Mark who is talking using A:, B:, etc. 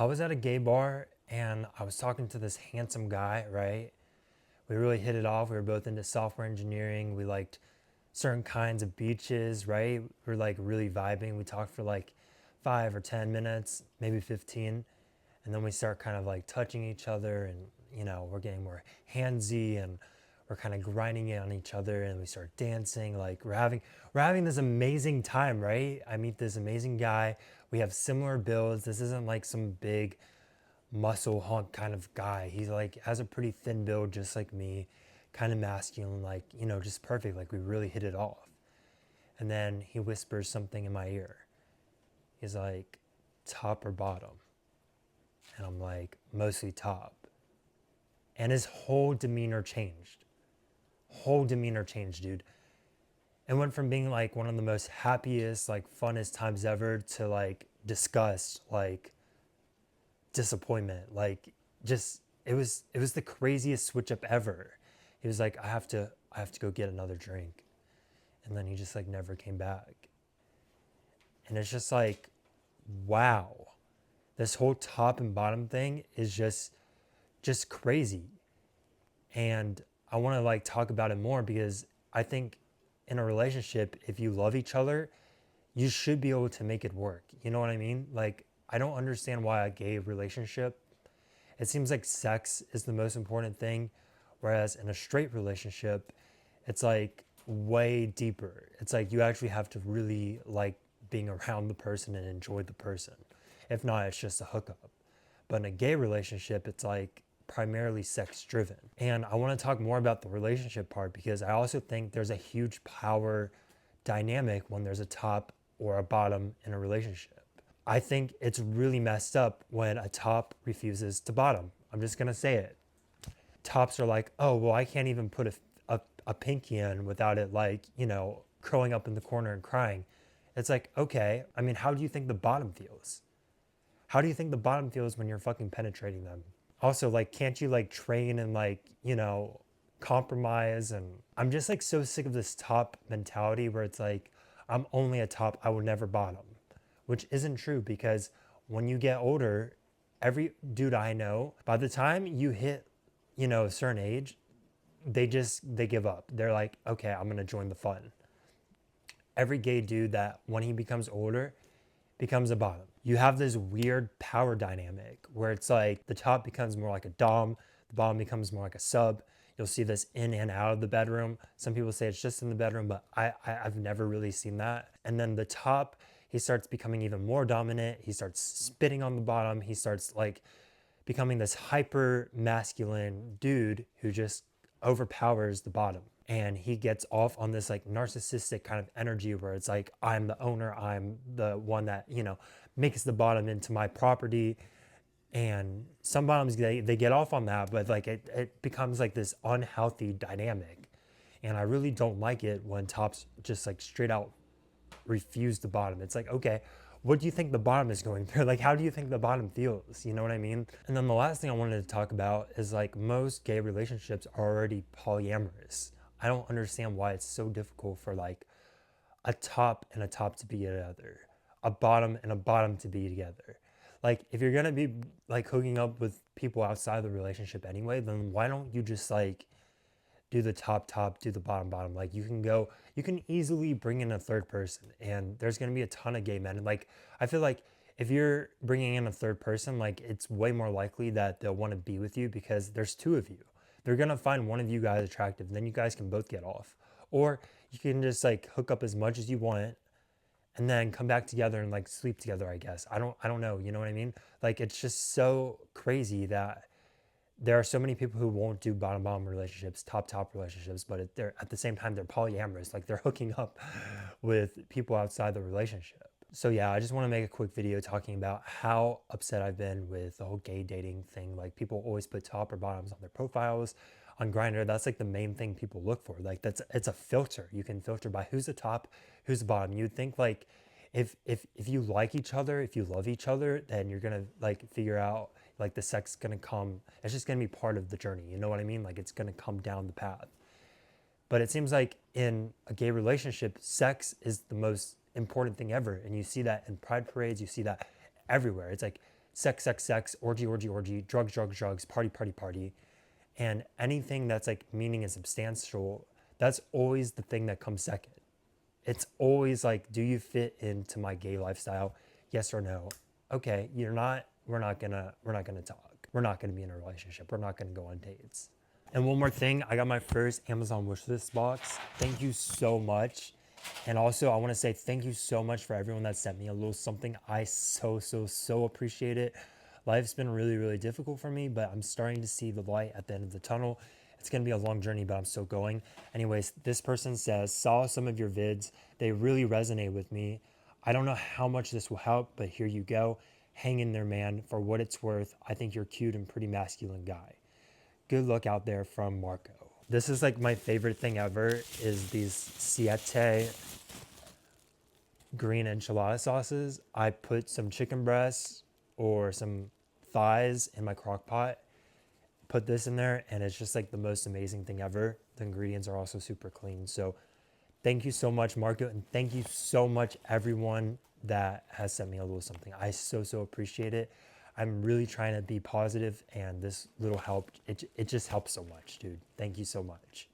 A: I was at a gay bar and I was talking to this handsome guy, right? We really hit it off. We were both into software engineering. We liked certain kinds of beaches, right? We were like really vibing. We talked for like 5 or 10 minutes, maybe 15. And then we start kind of like touching each other and, we're getting more handsy and we're kind of grinding it on each other and we start dancing. Like we're having this amazing time, right? I meet this amazing guy. We have similar builds. This isn't like some big muscle hunk kind of guy. He's like has a pretty thin build just like me, kind of masculine, like, just perfect. Like we really hit it off. And then he whispers something in my ear. He's like, top or bottom? And I'm like, mostly top. And his whole demeanor changed. Whole demeanor changed, dude. It went from being like one of the most happiest, like funnest times ever to like disgust, like disappointment, like just it was the craziest switch up ever. He was like, I have to go get another drink. And then he just like never came back. And it's just like, wow. This whole top and bottom thing is just crazy. And I want to like talk about it more because I think in a relationship, if you love each other, you should be able to make it work. You know what I mean? Like, I don't understand why a gay relationship, it seems like sex is the most important thing, whereas in a straight relationship, it's like way deeper. It's like you actually have to really like being around the person and enjoy the person. If not, it's just a hookup. But in a gay relationship, it's like primarily sex driven. And I want to talk more about the relationship part because I also think there's a huge power dynamic when there's a top or a bottom in a relationship. I think it's really messed up when a top refuses to bottom. I'm just going to say it. Tops are like, oh, well, I can't even put a pinky in without it like, curling up in the corner and crying. It's like, okay, I mean, how do you think the bottom feels? How do you think the bottom feels when you're fucking penetrating them? Also, like, can't you like train and like, compromise? And I'm just like so sick of this top mentality where it's like, I'm only a top, I will never bottom, which isn't true because when you get older, every dude I know, by the time you hit, a certain age, they give up. They're like, okay, I'm gonna join the fun. Every gay dude that when he becomes older becomes a bottom. You have this weird power dynamic where it's like the top becomes more like a dom, the bottom becomes more like a sub. You'll see this in and out of the bedroom. Some people say it's just in the bedroom, but I've never really seen that. And then the top, he starts becoming even more dominant. He starts spitting on the bottom. He starts like becoming this hyper masculine dude who just overpowers the bottom. And he gets off on this like narcissistic kind of energy where it's like, I'm the owner, I'm the one that, makes the bottom into my property. And some bottoms, they get off on that, but like it becomes like this unhealthy dynamic. And I really don't like it when tops just like straight out refuse the bottom. It's like, okay, what do you think the bottom is going through? Like, how do you think the bottom feels? You know what I mean? And then the last thing I wanted to talk about is like most gay relationships are already polyamorous. I don't understand why it's so difficult for like a top and a top to be together, a bottom and a bottom to be together. Like, if you're gonna be like hooking up with people outside the relationship anyway, then why don't you just like do the top, do the bottom. Like you can easily bring in a third person and there's going to be a ton of gay men. And like, I feel like if you're bringing in a third person, like it's way more likely that they'll want to be with you because there's two of you. They're going to find one of you guys attractive and then you guys can both get off. Or you can just like hook up as much as you want and then come back together and like sleep together, I guess. I don't know. You know what I mean? Like, it's just so crazy that there are so many people who won't do bottom relationships, top relationships, but they're at the same time they're polyamorous, like they're hooking up with people outside the relationship. So yeah, I just want to make a quick video talking about how upset I've been with the whole gay dating thing. Like, people always put top or bottoms on their profiles on Grindr. That's like the main thing people look for. Like, it's a filter. You can filter by who's the top, who's the bottom. You'd think like if you like each other, if you love each other, then you're gonna like figure out like the sex is gonna come. It's just gonna be part of the journey. You know what I mean? Like, it's gonna come down the path. But it seems like in a gay relationship, sex is the most important thing ever. And you see that in pride parades, you see that everywhere. It's like sex, sex, sex, orgy, orgy, orgy, drugs, drugs, drugs, party, party, party. And anything that's like meaning and substantial, that's always the thing that comes second. It's always like, do you fit into my gay lifestyle? Yes or no? Okay, we're not gonna talk. We're not gonna be in a relationship. We're not gonna go on dates. And one more thing, I got my first Amazon wishlist box. Thank you so much. And also, I want to say thank you so much for everyone that sent me a little something. I so appreciate it. Life's been really, really difficult for me, but I'm starting to see the light at the end of the tunnel. It's going to be a long journey, but I'm still going. Anyways, this person says, saw some of your vids. They really resonate with me. I don't know how much this will help, but here you go. Hang in there, man. For what it's worth, I think you're cute and pretty masculine guy. Good luck out there, from Marco. This is like my favorite thing ever, is these siete green enchilada sauces. I put some chicken breasts or some thighs in my crock pot, put this in there, and it's just like the most amazing thing ever. The ingredients are also super clean. So thank you so much, Marco, and thank you so much everyone that has sent me a little something. I so appreciate it. I'm really trying to be positive, and this little help, it just helps so much, dude. Thank you so much.